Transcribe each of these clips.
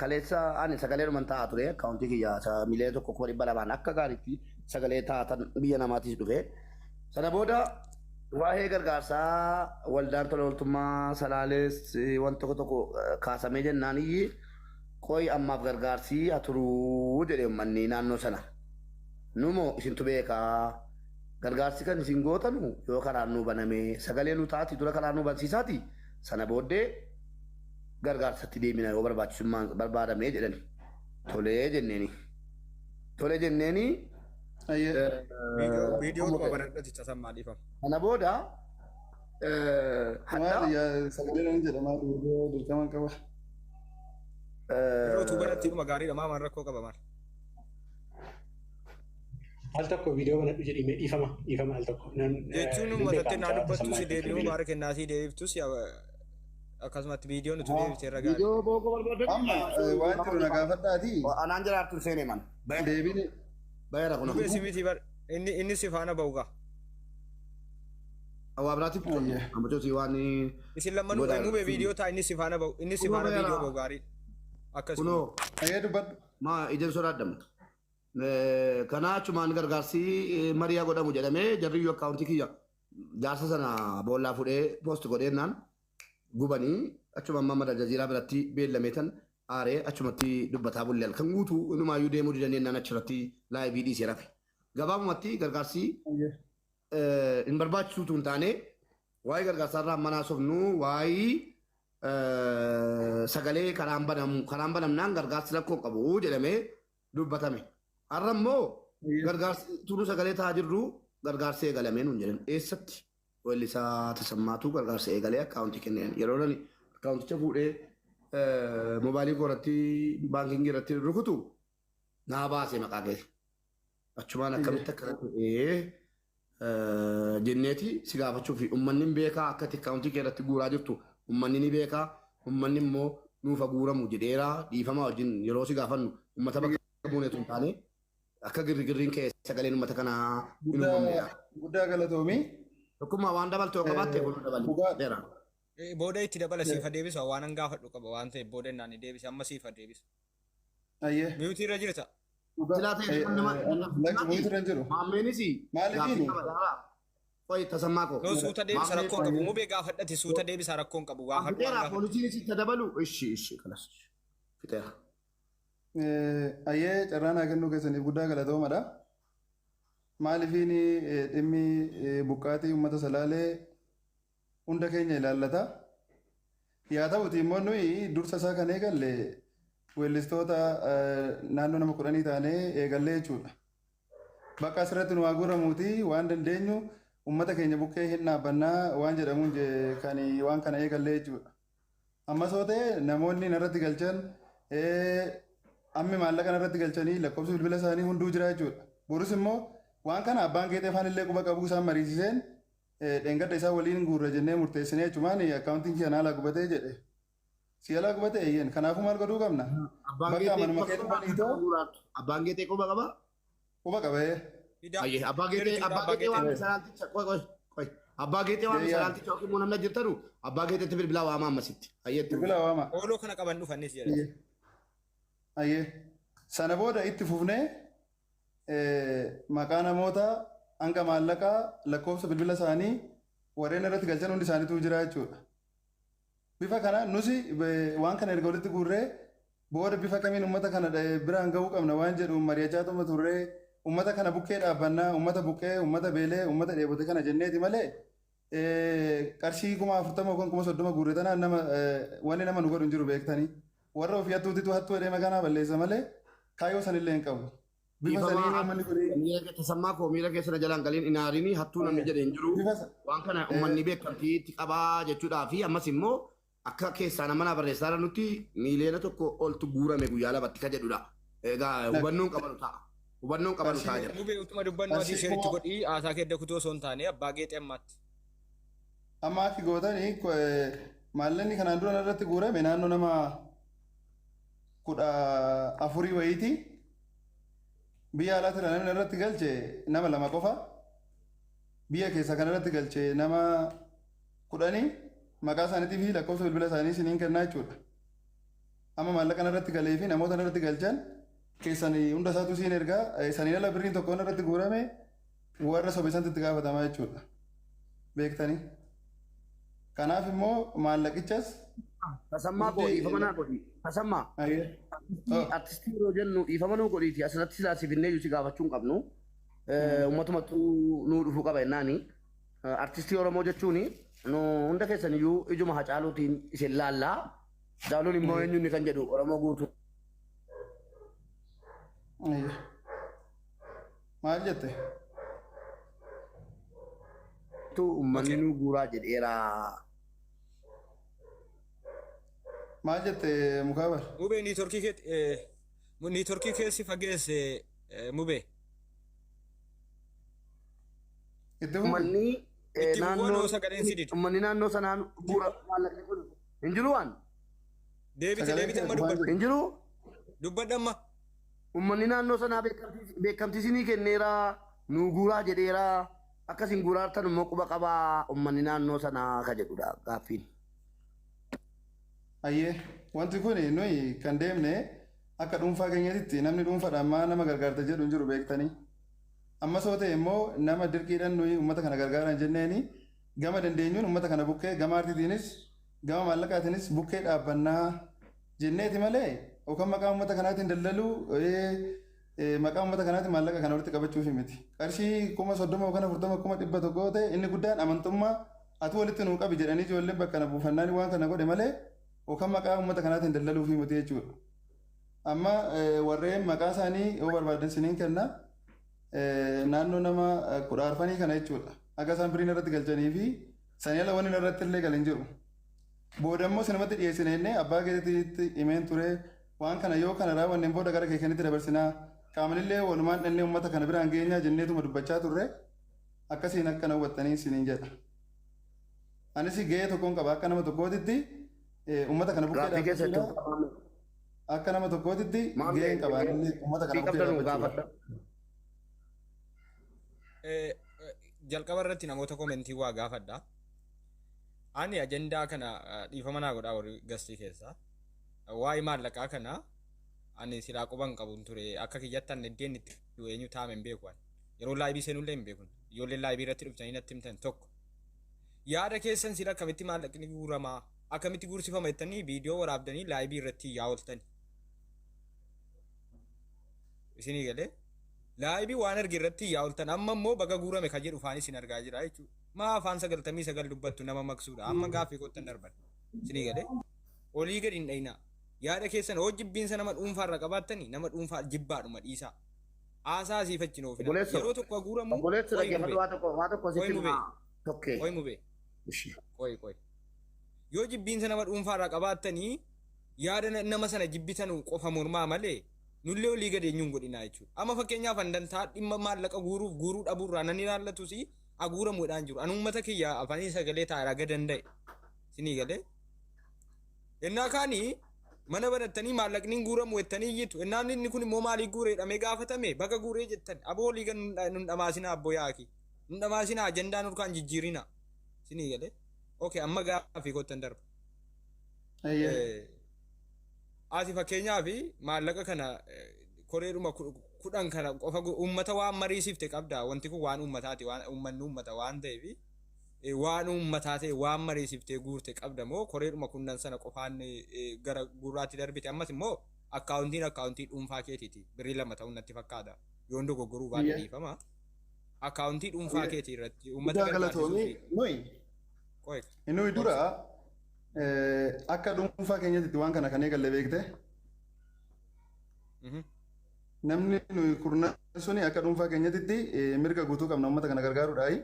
kaleessa ani sagalee dhuman taa'aa ture akkaawuntii kiyyaa miilee tokko kuma dhibba lamaan akka gaariitti sagalee taatan biyya namaatiif dhufe. Sana booda waa'ee gargaarsaa waldaan tola ooltummaa salaalees waan tokko tokko kaasamee jennaaniyyi qoy ammaaf gargaarsi aturuu jedhee uummanni naannoo sana. Numoo isintu beekaa gargaarsi kan isin gootanu yoo karaan nuu baname sagalee nu taati dura karaan nuu bansiisaati sana booddee gargaarsatti deemina yoo barbaachisummaan barbaadamee jedhani tolee jenneeni tolee jenneeni viidiyoo dhuma baradhaticha sammaa dhiifama. Kana booda hadda sagalee nan jedhama viidiyoo dirqama qaba. Yeroo tu baratti dhuma gaariidha maa rakkoo qaba maal. Al tokko viidiyoo baradhu jedhime dhiifama al tokko. Jechuun uummatatti naa dubbattu si deebi'uu baara kennaa si deebiftus akkasumatti viidiyoon nuti deebisee irra gaari. viidiyoo booko barbaadani Amma waan jiru na gaafadhaati. anaan jiraattu seenee man Deebine bayara kun Dhugee simiti bar inni si faana ba'u gaa. awwaa biraatiif ammachooti waan Isin lammanuu eenyumee viidiyoo ta'a inni si faana ba'u inni si faana viidiyoo ba'u gaarii. Akkasuma. kunoo ayee dubbadhu. maa ijeen sodaadhamu. Kanaa achumaan gargaarsi mariyaa godhamu jedhamee jarriyyuu akkaawuntii kiyya jaarsa sana boollaa fudhee poost godheennaan gubanii achuma mamada jaziiraa biratti beellameetan aaree achumatti dubbataa bulle halkan guutuu inumaayyuu deemuu didanneen achirratti laayivii dhiisee rafe. Gabaabumatti gargaarsi hin barbaachisuutu hin taane waa'ee gargaarsaarraa manaa sofnu waa'ee sagalee karaan banamnaan gargaarsi rakkoo qabu jedhamee dubbatame. Har'a immoo gargaarsi turuu sagalee taa'aa jirru gargaarsi eegalamee nuun jedhan eessatti weellisaa tasammaatu gargaarsa eegalee akkaawuntii kenneen yeroo nani akkaawunticha fuudhee mobaayilii koorratti baankingii irratti rukutu naa baasee maqaa keessa achumaan akkamitti akkana ta'ee jenneeti si gaafachuu fi uummanni beekaa akkatti akkaawuntii kee irratti guuraa jirtu uummanni ni beekaa uummanni immoo nuufa guuramu jedheeraa dhiifama wajjin yeroo si gaafannu uummata bakka buuneetu hin taane akka girgirriin kee sagaleen uummata kanaa hin uumamneedha. Guddaa galatoomii. Tokkummaa waan dabaltee yoo qabaatte kun dabaleera. Booda itti dabala siifa deebisu waan an gaafadhu qaba waan ta'eef booda innaan deebise amma siifa deebisu. Ayyee. Miyuutii irra jirta. Silaa ta'e Muyuutii irra jiru. Maammeenis Maalifiini? Qoy tasammaa koo. Yoo suuta deebisa rakkoon qabu mubee gaafadhati suuta deebisa rakkoon qabu gaafadhu. Fixeera poolisiinis itti dabalu ishi kanas fixeera. Ayyee carraa naa kennuu keessaniif guddaa galatoomadha. Maalifiin dhimmi buqqaatii uummata salaalee hunda keenya ilaallata. Yaa ta'uti immoo nuyi dursa isaa kan eegalle weellistoota naannoo nama 10 taanee eegallee jechuudha. Bakka asirratti nu haa guuramuuti waan dandeenyu uummata keenya buqqee hin dhaabbannaa waan jedhamuun kan waan kana eegallee jechuudha. Ammas yoo ta'e namoonni narratti galchan ammi maallaqa narratti galchanii lakkoofsi bilbila isaanii hunduu jira jechuudha. Borus immoo waan kana abbaan geexee afaan illee quba qabuu isaan mariisiseen dheengadda isaa waliin guurra jennee murteessinee jechumaan akkaawuntiin kiyya naalaa gubatee jedhe. Si alaa gubatee eeyyen kanaafuu maal godhuu qabna? Bakka manuma kee dhufanii ta'u. Abbaan geexee quba qaba? Quba qabee. Abbaa geexee waan salaanticha qoy. Abbaa geexee waan salaanticha yookiin immoo namna jirtanu abbaa geexeetti bilbilaa waamaa ammasitti. Bilbilaa waamaa. Ooloo kana qaban dhufannis jedhe. Ayyee. Sana booda itti fufnee maqaa namoota hanga maallaqaa lakkoofsa bilbila isaanii warreen irratti galchan hundi isaaniitu jira jechuudha. Bifa kana nusi waan kana erga walitti guurree booda bifa kamiin uummata kana biraan gahuu qabna waan jedhu mari'achaa tuma turree uummata kana bukkee dhaabbannaa uummata bukkee uummata beelee uummata dheebote kana jenneeti malee qarshii 40 yookaan 30 guurree tanaan nama wanni nama nu godhu hin jiru beektanii warra ofii hattuutitu hattuu adeema kanaa balleessa malee kaayyoo sanillee hin qabu. Tasammaa koo miira keessa jalaan galiin inaarinii hattuu namni jedhee hin jiru. Waan kana uummanni beekamtii itti qabaa jechuudhaa fi ammas immoo akka keessaa nama barreessaa nutti miiliyoona tokko oltu guurame guyyaa labatti ka jedhudha. Egaa hubannoon qabanu ta'a. Hubannoon qabanu ta'a jedha. Mubee utuma dubbannoo asii seeritti godhii haasaa keedda kutoo osoo hin taane abbaa geexee ammaatti. Amma akki gootanii maallaqni kanaan dura irratti guurame naannoo nama 14 wayiiti. Biyya alaatti namni irratti galche nama 2 qofa. Biyya keessa kan irratti galche nama 10 maqaa isaaniitii fi lakkoofsa bilbila isaanii isiniin kennaa jechuudha. amma maallaqa irratti galee fi namoota irratti galchan keessan hunda isaatu siin ergaa saniin ala birriin tokko irratti guurame warra sobesantu itti gaafatamaa jechuudha. Beektanii. Kanaaf immoo maallaqichas Tasammaa godhi ifama naa godhi. Tasammaa. Artistii yeroo jennu ifama nuu godhiiti asirratti silaasii finnee si gaafachuu hin qabnu. Uummatumatu nuu dhufuu qaba jennaani. Artistii Oromoo jechuun hunda keessan iyyuu ijuma hacaaluutiin isin laallaa. Jaaluun immoo eenyuun kan jedhu Oromoo guutuu. Maal jette? Uummanni nuu guuraa jedheera. Maal jette Mukaabar? Mubee niitorkii keessi fageesse mubee. Uummanni naannoo naannoo sanaan guura maallaqni kun hin jiru waan? Deebite amma dubbadhu. Hin jiru? Dubbadhu amma. Uummanni naannoo sanaa beekamtiisinii kenneera nuu guuraa jedheera akkasiin guuraartan immoo quba qabaa uummanni naannoo sanaa ka jedhudha gaaffiin. Ayyee wanti kun nuyi kan deemne akka dhuunfaa keenyatti namni dhuunfaadhaan maa nama gargaarta jedhu hin jiru beektanii. Amma soo ta'e immoo nama dirqiidhaan nuyi uummata kana gargaaran jenneeni gama dandeenyuun uummata kana bukkee gama artiitiinis gama maallaqaatiinis bukkee dhaabbannaa jenneeti malee yookaan maqaa uummata kanaatiin daldaluu maqaa uummata kanaatiin maallaqa kana walitti qabachuuf miti. Qarshii 30,000 yookaan 40,100 ta'e inni guddaan amantummaa ati walitti nuu qabi jedhanii ijoolleen bakka na buufannaan waan kana godhe malee yookaan maqaa uummata kanaatiin daldaluuf miti jechuudha. Amma warreen maqaa isaanii yoo barbaadan siniin kenna naannoo nama 10 kana jechuudha. Akka isaan biriin irratti galchanii fi sanii ala wanni irratti illee galan jiru. Booda immoo sinumatti dhiyeessinee abbaa keetiitti himeen ture waan kana yoo kana raawwanneen booda gara keekanitti dabarsinaa qaamanillee walumaan dhannee uummata kana biraan geenyaa jenneetuma dubbachaa turre akkasiin akka na hubattanii siniin jedha. Anis gahee tokkoon qaba akka nama tokkootitti uummata kana bukkee dhaabbachuudha. Akka nama tokkootitti gaheen qaba uummata kana bukkee dhaabbachuudha. Jalqaba irratti namoota komentii waa gaafadha. Ani ajandaa kana dhiifama naa godhaa warri gastii keessaa. Waa'ee maallaqaa kana ani silaa quban qabuun ture akka kiyyattan eddeen itti eenyu taa'ame hin beeku. Yeroo laayibii seenullee hin beekun. Ijoolleen laayibii irratti dhuftanii natti himtan tokko. Yaada keessan sila akkamitti maallaqni guuramaa akkamitti guursifama jettanii viidiyoo waraabdanii laayibii irratti yaa ooltani. Isinii galee laayibii waan arge irratti yaa ooltan amma immoo baga guurame kan jedhu faanis hin argaa jira jechuudha. Maa afaan 99 dubbattu nama maqsuudha amma gaaffii kottan darban. Isinii galee olii gadi hin dhayinaa. Yaada keessan hoo jibbiinsa nama dhuunfaarra qabaattanii nama dhuunfaa jibbaadhuma dhiisaa. Aasaa siifachin oofina. Yeroo tokko guuramu. Obboleessi dhaggeeffatu waa tokko sitti himaa tokkee. Qoy mubee. Qoy. Yoo jibbiinsa nama dhuunfaarra qabaattanii yaada nama sana jibbitan qofa mormaa malee nullee olii gadi eenyuun godhinaa jechuudha. Amma fakkeenyaaf handantaa dhimma maallaqa guuruu dhabuurraa nan ilaallatus aguuramuudhaan jiru. Ani uummata kiyya afanii sagalee taa'aa raga danda'e. Sinii galee. Innaa kaanii mana banattanii maallaqni guuramu jettanii iyyitu. Innaan inni kun immoo maalii guureedhamee gaafatame baga guuree jettan. Aboo olii gadi nun dhamaasinaa abbo yaaki. Nun dhamaasinaa ajandaa nurkaan jijjiirina. Sinii galee. Okay amma gaaffii kottan darba. Ati fakkeenyaaf maallaqa kana koreedhuma 10 kana qofa uummata waan mariisifte qabda. Wanti kun waan uummataati waan uummanni uummata waan ta'eef waan uummataa ta'e waan mariisiftee guurte qabda moo koreedhuma 10 sana qofaan gara gurraatti darbite ammas immoo akkaawuntii dhuunfaa keetiiti birrii 2 ta'uun natti fakkaata yoon dogoggoruu baay'ee dhiifama akkaawuntii dhuunfaa keetii irratti uummata gargaarsuuf inni dura akka dhuunfaa keenyatti waan kana kan eegalle beekte namni nuyi kurnan suni akka dhuunfaa keenyatti mirga guutuu qabna uummata kana gargaaruudhaayi.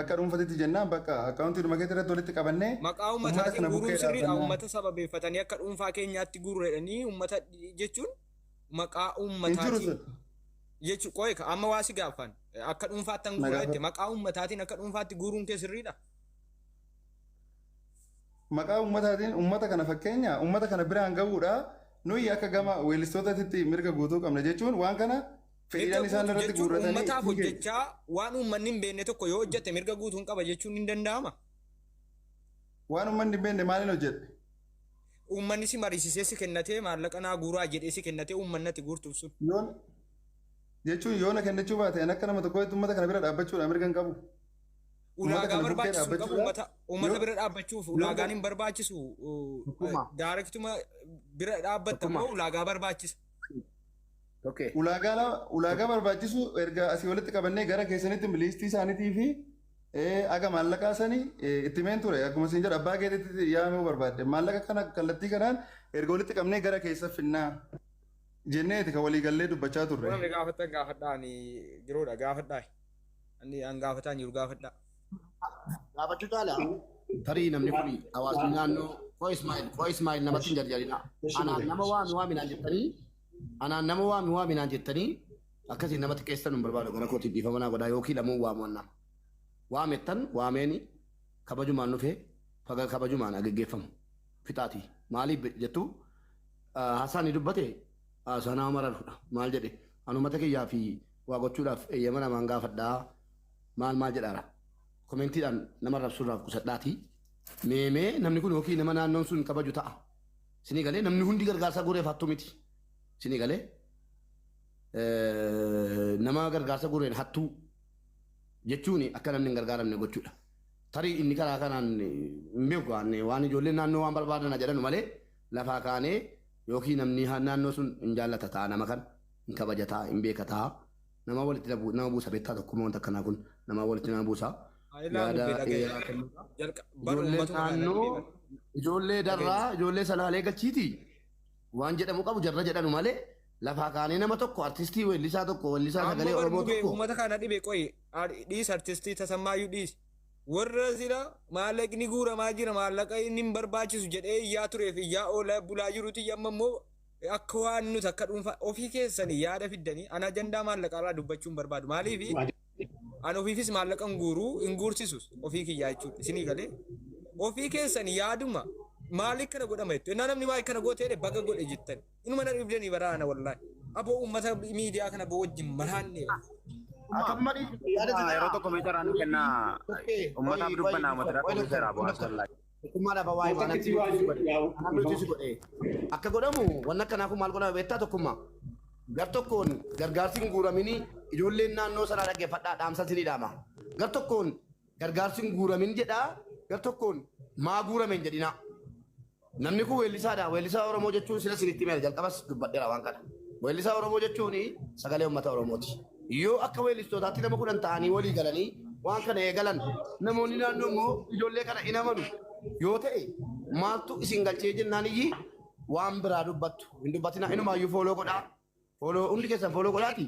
Akka dhuunfatitti jennaan bakka akkaawuntii dhuma keetti irratti walitti qabannee maqaa uummataatiin guuruun sirriidha. Uummata sababeeffatanii akka dhuunfaa keenyaatti guuruudhaanii uummata jechuun maqaa uummataatiin jechuun qo'ee amma waa si gaafan akka dhuunfaatti an guuraa jettee maqaa uummataatiin akka dhuunfaatti guuruun kee sirriidha. Maqaa uummataatiin uummata kana fakkeenya uummata kana biraan gahuudha nuyi akka gama weellistootaatti mirga guutuu qabna jechuun waan kana fedhiidhaan isaan irratti guurratanii uummataaf hojjechaa waan uummanni hin beekne tokko yoo hojjete mirga guutuun qaba jechuun hin danda'ama. Waan uummanni hin beekne maaliin hojjete? uummanni si mariisisee si kennatee maallaqa naa guuraa jedhee si kennatee uummannatti guurtuuf sun. Yoon jechuun yoona kennachuu baate akka nama tokkotti uummata kana bira dhaabbachuudhaan mirga hin qabu. Ulaagaa barbaachisu qabu uummata bira dhaabbachuuf ulaagaan hin barbaachisu daarektuma bira dhaabbattamoo ulaagaa barbaachisa. Ulaagaa barbaachisu erga asii walitti qabannee gara keessanitti liistii isaaniitii fi aga maallaqaa sanii itti meen ture akkuma isin jedhu abbaa keetitti yaamuu barbaadde maallaqa kana kallattii kanaan erga walitti qabnee gara keessa finnaa jenneeti kan walii gallee dubbachaa turre. Namni gaafadhaa ani jiruudha gaafadhaa. Ani an gaafataa jiru gaafadhaa. Gaafachuu caala tarii namni kun hawaasni naannoo koo Ismaa'il namatti hin jarjarina. Anaan nama waaminaan jettanii akkasiin namatti keessan hin barbaadu gara kootiin dhiifama naa godhaa yookiin lamuun waamuwannaa. Waamettan waameeni kabajumaan dhufee kabajumaan geggeeffamu fixaati. Maaliif jettu haasaan ni dubbate haasaan nama mararudha. Maal jedhe anumata kiyyaa fi waa gochuudhaaf eeyyama namaan gaafadhaa maal jedhaara. Koomentiidhaan nama rabsuudhaaf qusadhaati. Meemee namni kun yookiin nama naannoon sun kabaju ta'a. Sinii galee namni hundi gargaarsa guureef hattuu miti. Sinii galee nama gargaarsa guureen hattuu jechuun akka namni hin gargaaramne gochuudha. Tarii inni karaa kanaan hin beeku waan ijoolleen naannoo waan barbaadan jedhanu malee lafaa kaanee yookiin namni naannoo sun hin jaallata ta'a nama kan hin kabaja ta'a hin beeka ta'a. Nama walitti nama buusa beektaa tokkummaa wanta akkanaa kun nama walitti nama buusa. Ijoollee naannoo ijoollee darraa ijoollee salaalee galchiiti waan jedhamu qabu jarra jedhanu malee lafaa kaanee nama tokko artistii weellisaa tokko weellisaa sagalee oromoo tokko. Uummata kana dhibee qoyi dhiis artistii tasammaayyuu dhiis warra sila maallaqni guuramaa jira maallaqa inni hin barbaachisu jedhee iyyaa tureef iyyaa oola bulaa jiruuti yamma immoo akka waan nuti akka dhuunfaa ofii keessanii yaada fiddanii ana ajandaa maallaqarraa dubbachuun barbaadu maaliif ana ofiifis maallaqan guuruu hin guursisus ofii kiyyaa jechuudha isinii galee ofii keessanii yaaduma maaliif kana godhama jettu innaa namni maaliif kana gootee baga godhe jettan inuma na dhibdanii baraana wallaahi aboo uummata miidiyaa kana boo wajjin maraanne. Yeroo tokko meeshaa nu kennaa uummataaf dubbannaa uummata rakkoo seeraa bu'aa sallaa. Tokkummaa lafa waa'ee waan nuti godhe akka godhamu waan akkanaa kun maal godhama beektaa tokkummaa gar tokkoon gargaarsi hin guuraminii ijoolleen naannoo sanaa dhaggeeffadhaa dhaamsa sinii dhaama gar tokkoon gargaarsi hin guuramin jedhaa gar tokkoon maa guuramen jedhina namni kun weellisaadha weellisaa Oromoo jechuun sila sinitti meera jalqabas dubbadheera waan kana weellisaa Oromoo jechuun sagalee uummata Oromooti yoo akka weellistootaatti nama kudhan ta'anii walii galanii waan kana eegalan namoonni naannoo immoo ijoollee kana hin amanu yoo ta'e maaltu isin galchee jennaan iyyi waan biraa dubbattu hin dubbatina inumaayyuu fooloo godhaa fooloo hundi keessan fooloo godhaati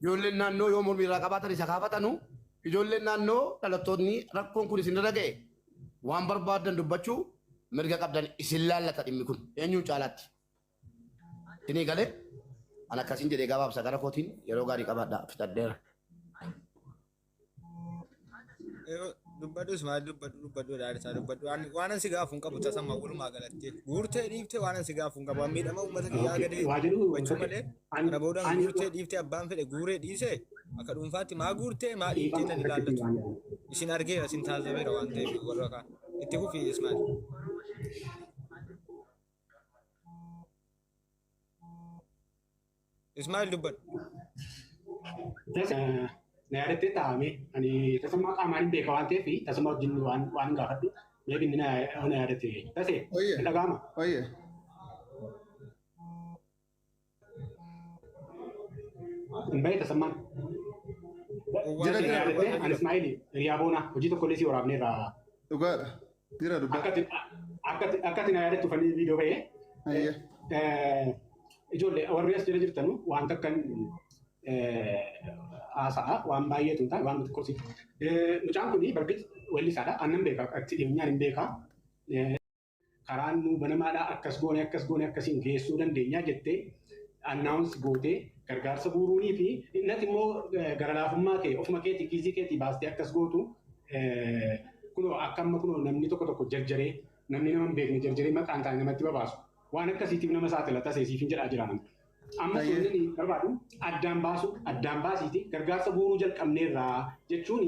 ijoolleen naannoo yoo mormii irraa qabaatan isa kaafatanu ijoolleen naannoo dhalattoonni rakkoon kun isin irra ga'e waan barbaadan dubbachuu mirga qabdan isin laallata dhimmi kun eenyuun caalaatti isinii galee an akkasiin jedhee gabaabsa gara kootiin yeroo gaarii qabaadhaa fixadheera. Dubbadus maal dubbadhu dhaadhisaa dubbadhu waan ansi gaafuun qabu tasamma walumaa galattee guurtee dhiiftee waan ansi gaafuun qabu miidhama uummata kiyyaa gadee gochuu malee kana boodaan guurtee dhiiftee abbaan fedhe guuree dhiisee akka dhuunfaatti maa guurtee maa dhiiftee nan ilaallatu isin argeera isin taazabeera waan ta'eef warra kaan itti fufii Ismaa'il. Ismaa'il dubbadhu. Na yaadattee taa'ame ani tasuma qaamaan hin beeka waan ta'eef tasuma wajjin waan gaafadhu meebii na yaadatte tasee hin dhaga'ama. Hin bahe tasummaan. Ani Ismaa'il hiriyaa boona hojii tokkollee si waraabneerra. Dhugaadha. Jira dubbii. Akkati na yaadattu fanii viidiyoo bahee. Ijoollee warri as jala jirtanu waan takkan haasa'a waan baay'eetu ta'a waan nuti qorsiisu. Mucaan kun bargis weellisaadha. Annan beeka itti dhiyeenyaan hin beeka. Karaan nu banamaadhaa akkas goone akkasiin geessuu dandeenya jettee annaawunsi gootee gargaarsa guuruunii fi innati immoo gara laafummaa kee ofuma keetii kiisii keetii baastee akkas gootu kunoo akka amma kunoo namni tokko jarjaree namni nama hin beekne jarjaree maqaan taane namatti babaasu. Waan akkasiitiif nama saaxilata seesiif hin jedhaa jiran. Amma suurri barbaadu addaan baasiiti gargaarsa guuruu jalqabneerraa jechuun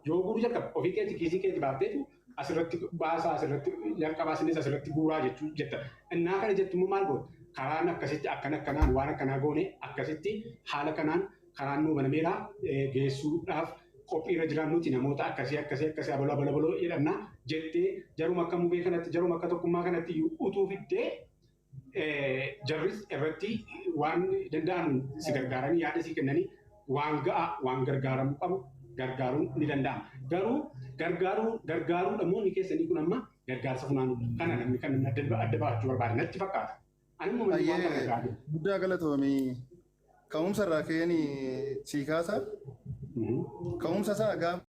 yoo guuruu jalqabe ofii keetii kiisii keetii baafteetu asirratti baasaa asirratti jalqabaa isinis asirratti guuraa jechuu jetta. Innaa kana jettu immoo maal goota? Karaan akkasitti akkanaan waan akkanaa goone akkasitti haala kanaan karaan nuu banameera geessuudhaaf qophiirra jiraannuti namoota akkasii abaloo jedhamna jettee jaruma akka mubee kanatti jaruma akka tokkummaa kanatti utuu fiddee jarris irratti waan danda'an si gargaaranii yaada si kennanii waan ga'a waan gargaaramuu qabu gargaaruun ni danda'ama. Garuu gargaaruu namoonni keessanii kun amma gargaarsa funaanuudha. Kana namni kan adda baachuu barbaada natti fakkaata. Ani waan kana gargaaru. Guddaa galatoomii ka'umsa irraa ka'een sii kaasa. Ka'umsa isaa